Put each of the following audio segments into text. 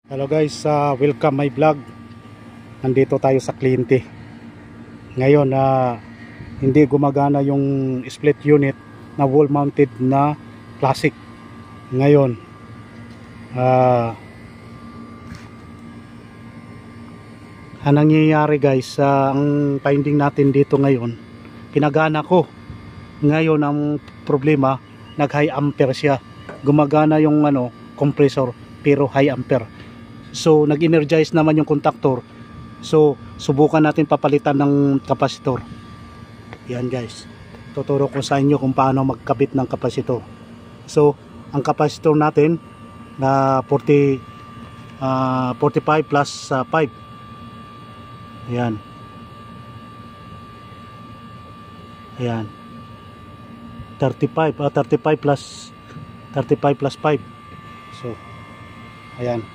Hello guys, welcome my vlog. Nandito tayo sa kliyente. Ngayon hindi gumagana yung split unit na wall mounted na classic. Ngayon ang nangyayari guys, ang finding natin dito ngayon, pinagana ko. Ngayon ang problema, nag high ampere siya. Gumagana yung compressor pero high ampere. So nag-energize naman yung contactor. So subukan natin papalitan ng kapasitor. Yan guys, tuturo ko sa inyo kung paano magkabit ng kapasitor. So ang kapasitor natin na 45 plus 5. Ayan. Ayan. 35 plus 5. So ayan.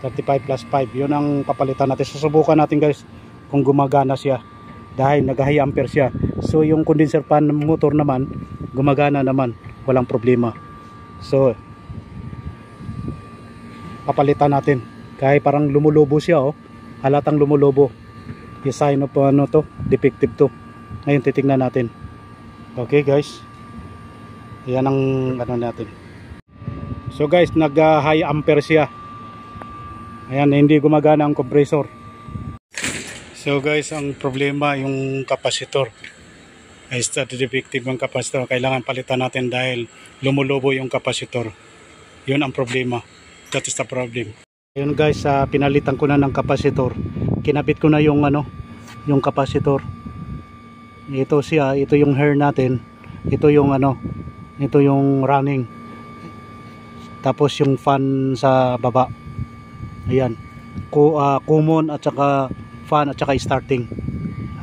35 plus 5, yun ang papalitan natin. Susubukan natin guys kung gumagana siya dahil nag high ampere siya. So yung condenser fan motor naman gumagana naman, walang problema. So papalitan natin. Kahit parang lumulobo siya, halatang lumulobo. Yung sign of defective to. Ngayon titingnan natin. Okay guys, yan ang natin. So guys, nag high ampere siya. Ayan, hindi gumagana ang compressor. So guys, ang problema yung kapasitor. Ay defective ang kapasitor. Kailangan palitan natin dahil lumulobo yung kapasitor. Yun ang problema. That is the problem. Ayun guys, pinalitan ko na ng kapasitor. Kinabit ko na yung yung kapasitor. Ito siya, ito yung hair natin. Ito yung ito yung running. Tapos yung fan sa baba. Ayan, common at saka fan at saka starting.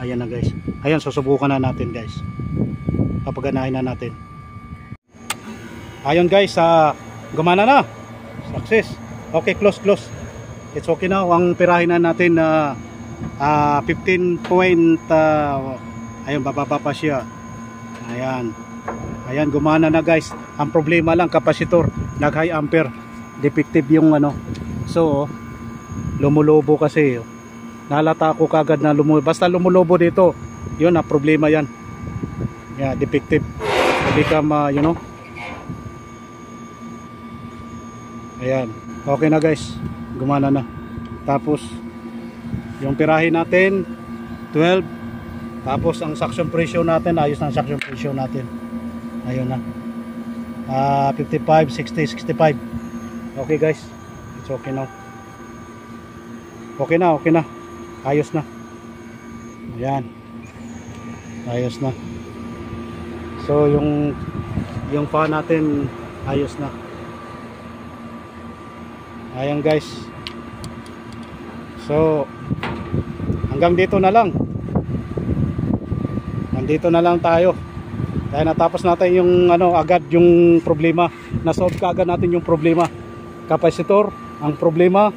Ayan na guys. Ayan, susubukan na natin guys. Papaganahin na natin. Ayun guys, gumana na. Success. Okay, close. It's okay na. Ang pirahin na natin na 15 point. Ayun, bababa pa siya. Ayan. Ayan, gumana na guys. Ang problema lang, kapasitor, nag high ampere. Defective yung So lumulobo kasi. Nalata ako kagad na basta lumulobo dito, yun na problema yan. Yeah, defective. Become Ayan, okay na guys, gumana na. Tapos yung pirahin natin 12. Tapos ang suction pressure natin, ayos na ang suction pressure natin. Ayun na, 55, 60, 65. Okay guys, it's okay now. Okay na. Ayos na. Ayan. Ayos na. So yung fan natin ayos na. Ayan guys. So hanggang dito na lang. Nandito na lang tayo. Dahil natapos natin yung agad yung problema. Na-solve kaagad natin yung problema. Kapasitor, ang problema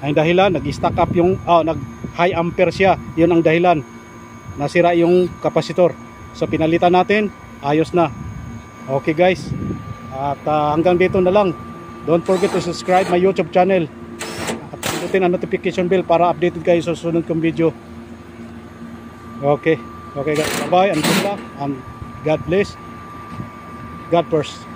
ay dahilan, nag-stack up yung nag high ampere siya. Yun ang dahilan. Nasira yung kapasitor. So pinalitan natin, ayos na. Okay guys. At hanggang dito na lang. Don't forget to subscribe my YouTube channel. At pindutin ang notification bell para updated kayo sa susunod kong video. Okay. Okay guys. Bye-bye and good luck and God bless. God first.